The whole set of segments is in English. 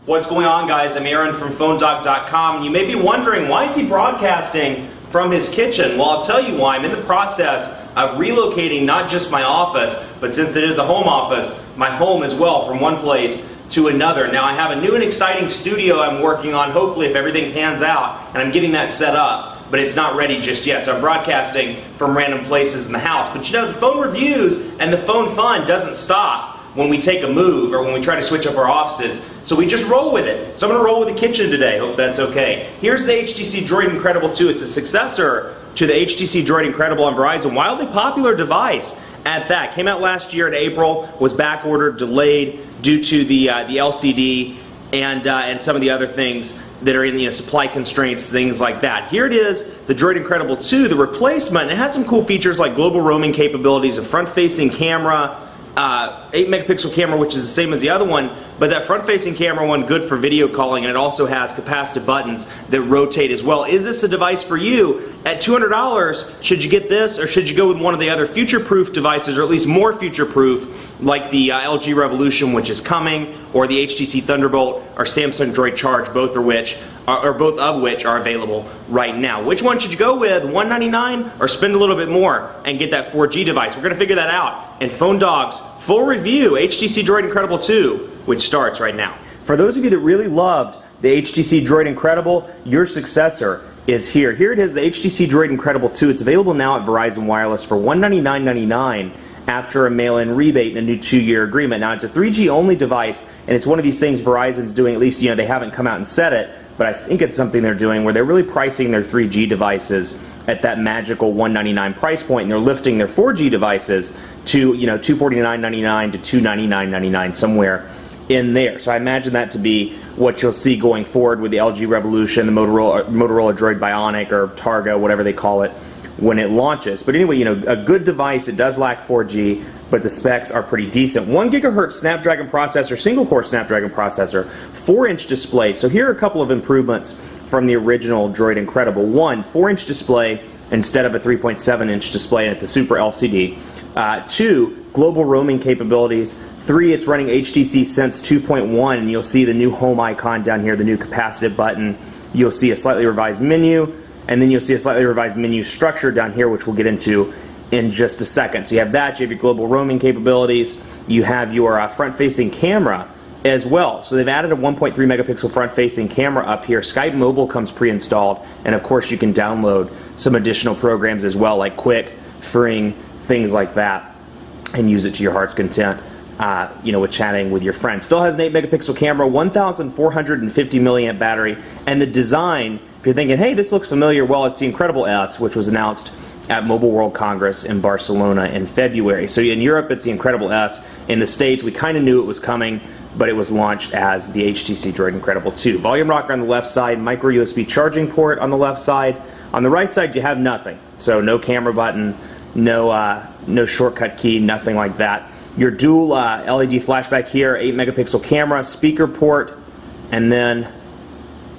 What's going on, guys? I'm Aaron from PhoneDog.com. You may be wondering, why is he broadcasting from his kitchen? Well, I'll tell you why. I'm in the process of relocating not just my office, but since it is a home office, my home as well, from one place to another. Now, I have a new and exciting studio I'm working on, hopefully, if everything pans out, and I'm getting that set up, but it's not ready just yet. So I'm broadcasting from random places in the house. But you know, the phone reviews and the phone fun doesn't stop when we take a move or when we try to switch up our offices. So we just roll with it. So I'm going to roll with the kitchen today. Hope that's okay. Here's the HTC Droid Incredible 2. It's a successor to the HTC Droid Incredible on Verizon. Wildly popular device at that. Came out last year in April, was back ordered, delayed due to the LCD and some of the other things that are in supply constraints, things like that. Here it is, the Droid Incredible 2, the replacement. It has some cool features like global roaming capabilities, a front-facing camera, 8-megapixel camera, which is the same as the other one, but that front-facing camera one good for video calling, and it also has capacitive buttons that rotate as well. Is this a device for you? At $200, should you get this, or should you go with one of the other future-proof devices, or at least more future-proof, like the LG Revolution, which is coming, or the HTC Thunderbolt, or Samsung Droid Charge, both of which are available right now. Which one should you go with, $199, or spend a little bit more and get that 4G device? We're going to figure that out in Phone Dog's full review, HTC Droid Incredible 2, which starts right now. For those of you that really loved the HTC Droid Incredible, your successor is here. Here it is, the HTC Droid Incredible 2. It's available now at Verizon Wireless for $199.99 after a mail-in rebate and a new 2-year agreement. Now, it's a 3G only device, and it's one of these things Verizon's doing, at least, they haven't come out and said it, but I think it's something they're doing where they're really pricing their 3G devices at that magical $199 price point, and they're lifting their 4G devices to, $249.99 to $299.99, somewhere in there. So I imagine that to be what you'll see going forward with the LG Revolution, the Motorola Droid Bionic, or Targa, whatever they call it, when it launches. But anyway, a good device. It does lack 4G, but the specs are pretty decent. 1 gigahertz Snapdragon processor, single-core Snapdragon processor, 4-inch display. So here are a couple of improvements from the original Droid Incredible. 1, 4-inch display instead of a 3.7-inch display, and it's a Super LCD. 2, global roaming capabilities. 3, it's running HTC Sense 2.1, and you'll see the new home icon down here, the new capacitive button. You'll see a slightly revised menu, and then you'll see a slightly revised menu structure down here, which we'll get into in just a second. So you have that, you have your global roaming capabilities, you have your front-facing camera as well. So they've added a 1.3 megapixel front-facing camera up here. Skype Mobile comes pre-installed, and of course you can download some additional programs as well, like Quick, Freeing, things like that, and use it to your heart's content. With chatting with your friends. Still has an 8-megapixel camera, 1,450 milliamp battery, and the design, if you're thinking, hey, this looks familiar, well, it's the Incredible S, which was announced at Mobile World Congress in Barcelona in February. So in Europe, it's the Incredible S. In the States, we kind of knew it was coming, but it was launched as the HTC Droid Incredible 2. Volume rocker on the left side, micro USB charging port on the left side. On the right side, you have nothing. So no camera button, no shortcut key, nothing like that. Your dual LED flashback here, 8-megapixel camera, speaker port, and then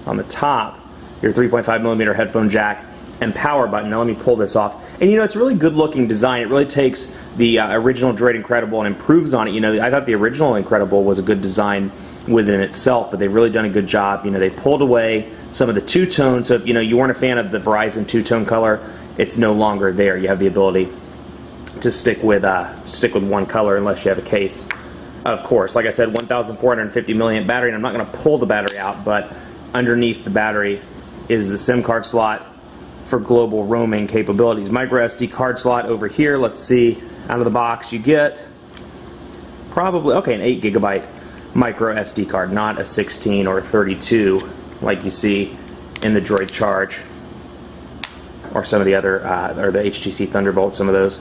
on the top, your 3.5mm headphone jack and power button. Now let me pull this off. And it's a really good looking design. It really takes the original Droid Incredible and improves on it. I thought the original Incredible was a good design within itself, but they've really done a good job. They pulled away some of the two-tone, so if you weren't a fan of the Verizon two-tone color, it's no longer there. You have the ability to stick with one color unless you have a case, of course. Like I said, 1,450 milliamp battery, and I'm not going to pull the battery out, but underneath the battery is the SIM card slot for global roaming capabilities. Micro SD card slot over here. Let's see, out of the box you get probably, an 8 gigabyte micro SD card, not a 16 or a 32 like you see in the Droid Charge or some of the other, or the HTC Thunderbolt, some of those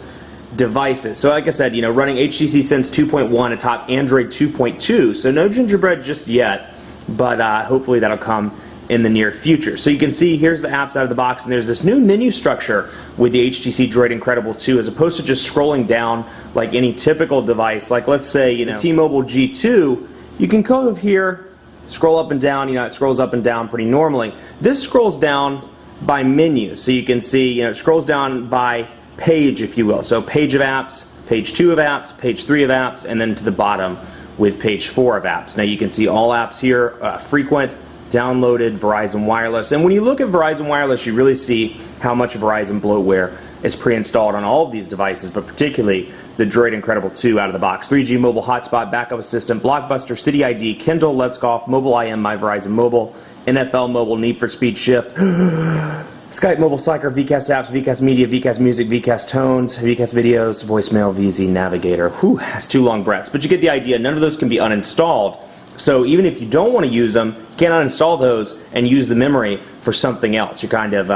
devices. So like I said, running HTC Sense 2.1 atop Android 2.2, so no gingerbread just yet, but hopefully that'll come in the near future. So you can see here's the apps out of the box, and there's this new menu structure with the HTC Droid Incredible 2, as opposed to just scrolling down like any typical device. Like let's say, the T-Mobile G2, you can go over here, scroll up and down, it scrolls up and down pretty normally. This scrolls down by menu, so you can see, it scrolls down by page, if you will. So page of apps, page 2 of apps, page 3 of apps, and then to the bottom with page 4 of apps. Now you can see all apps here, frequent, downloaded, Verizon Wireless. And when you look at Verizon Wireless, you really see how much Verizon bloatware is pre-installed on all of these devices, but particularly the Droid Incredible 2 out of the box. 3G mobile hotspot, backup assistant, Blockbuster, City ID, Kindle, Let's Golf, Mobile IM, My Verizon Mobile, NFL Mobile, Need for Speed Shift, Skype Mobile Soccer, VCast Apps, VCast Media, VCast Music, VCast Tones, VCast Videos, Voicemail, VZ Navigator. Whew, that's 2 long breaths. But you get the idea. None of those can be uninstalled. So even if you don't want to use them, you can't uninstall those and use the memory for something else. You're kind of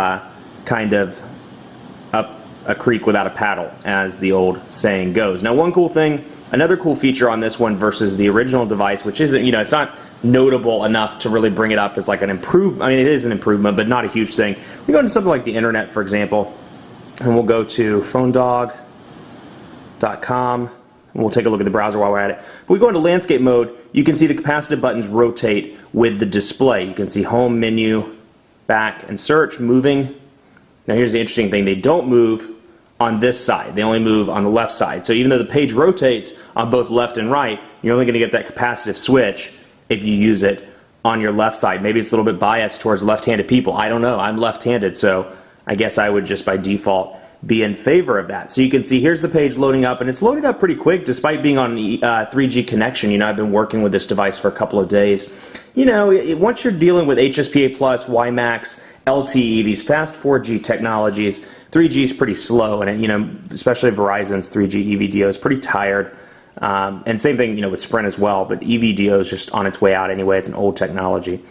up a creek without a paddle, as the old saying goes. Now, one cool thing, another cool feature on this one versus the original device, which isn't, it's not notable enough to really bring it up as like an improvement. I mean, it is an improvement, but not a huge thing. We go into something like the internet, for example, and we'll go to phonedog.com, and we'll take a look at the browser while we're at it. If we go into landscape mode, you can see the capacitive buttons rotate with the display. You can see home, menu, back, and search moving. Now here's the interesting thing. They don't move on this side. They only move on the left side. So even though the page rotates on both left and right, you're only going to get that capacitive switch if you use it on your left side. Maybe it's a little bit biased towards left-handed people. I don't know. I'm left-handed, so I guess I would just by default be in favor of that. So you can see here's the page loading up, and it's loaded up pretty quick despite being on 3G connection. I've been working with this device for a couple of days. Once you're dealing with HSPA+, WiMAX, LTE, these fast 4G technologies, 3G is pretty slow, and especially Verizon's 3G EVDO is pretty tired. And same thing, with Sprint as well, but EVDO is just on its way out anyway. It's an old technology,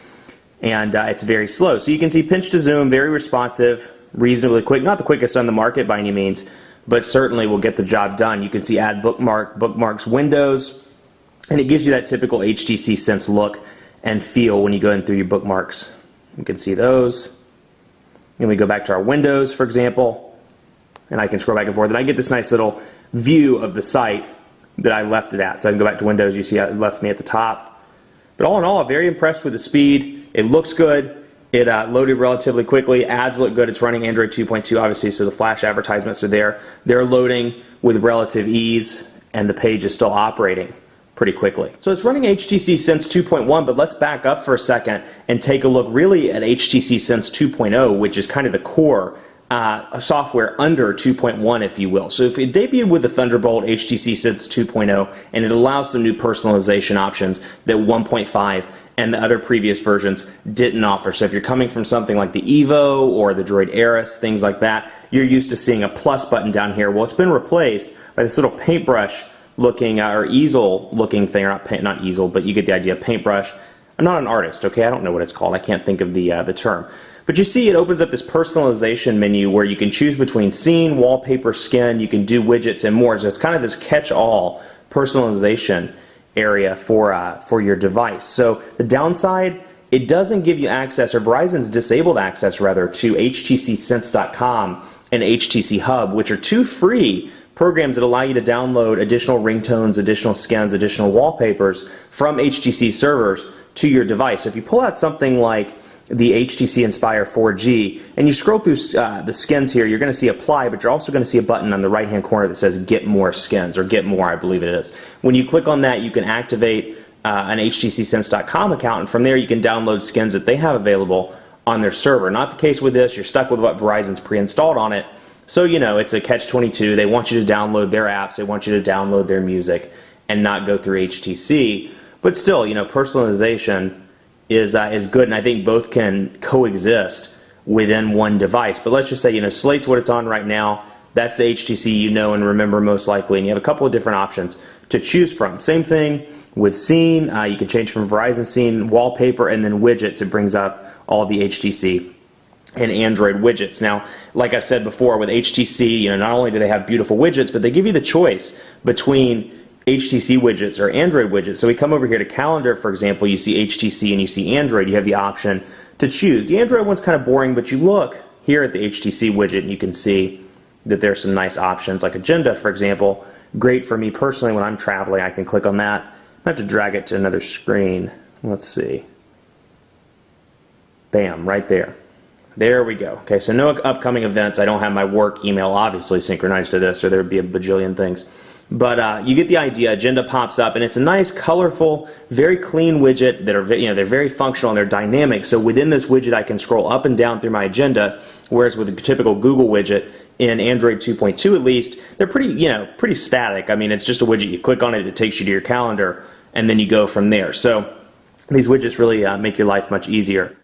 and it's very slow. So you can see pinch to zoom, very responsive, reasonably quick. Not the quickest on the market by any means, but certainly will get the job done. You can see add bookmarks, windows, and it gives you that typical HTC Sense look and feel when you go in through your bookmarks. You can see those. And we go back to our windows, for example, and I can scroll back and forth, and I get this nice little view of the site that I left it at. So I can go back to Windows. You see it left me at the top. But all in all, I'm very impressed with the speed. It looks good. It loaded relatively quickly. Ads look good. It's running Android 2.2, obviously, so the flash advertisements are there. They're loading with relative ease, and the page is still operating pretty quickly. So it's running HTC Sense 2.1, but let's back up for a second and take a look really at HTC Sense 2.0, which is kind of the core software under 2.1, if you will. So if it debuted with the Thunderbolt HTC Sense 2.0, and it allows some new personalization options that 1.5 and the other previous versions didn't offer. So if you're coming from something like the Evo or the Droid Aris, things like that, you're used to seeing a plus button down here. Well, it's been replaced by this little paintbrush looking or easel looking thing, or not easel, but you get the idea, paintbrush. I'm not an artist, okay? I don't know what it's called. I can't think of the term. But you see it opens up this personalization menu where you can choose between scene, wallpaper, skin, you can do widgets and more. So it's kind of this catch-all personalization area for your device. So the downside, it doesn't give you access, or Verizon's disabled access rather, to HTCSense.com and HTC Hub, which are 2 free programs that allow you to download additional ringtones, additional skins, additional wallpapers from HTC servers to your device. So if you pull out something like the HTC Inspire 4G and you scroll through the skins here, you're going to see apply, but you're also going to see a button on the right hand corner that says get more skins, or get more, I believe it is. When you click on that, you can activate an HTCSense.com account, and from there you can download skins that they have available on their server. Not the case with this. You're stuck with what Verizon's pre-installed on it. So, it's a catch-22. They want you to download their apps. They want you to download their music and not go through HTC. But still, personalization is good, and I think both can coexist within one device. But let's just say, Slate's what it's on right now. That's the HTC and remember most likely, and you have a couple of different options to choose from. Same thing with Scene. You can change from Verizon Scene, wallpaper, and then widgets. It brings up all of the HTC and Android widgets. Now, like I've said before, with HTC, not only do they have beautiful widgets, but they give you the choice between HTC widgets or Android widgets. So we come over here to calendar, for example, you see HTC and you see Android. You have the option to choose. The Android one's kind of boring, but you look here at the HTC widget and you can see that there's some nice options, like Agenda, for example. Great for me personally when I'm traveling. I can click on that. I have to drag it to another screen. Let's see. Bam, right there. There we go. Okay, so no upcoming events. I don't have my work email obviously synchronized to this, or there would be a bajillion things. But you get the idea. Agenda pops up, and it's a nice, colorful, very clean widget that are, they're very functional and they're dynamic. So within this widget, I can scroll up and down through my agenda, whereas with a typical Google widget, in Android 2.2 at least, they're pretty static. I mean, it's just a widget. You click on it, it takes you to your calendar, and then you go from there. So these widgets really make your life much easier.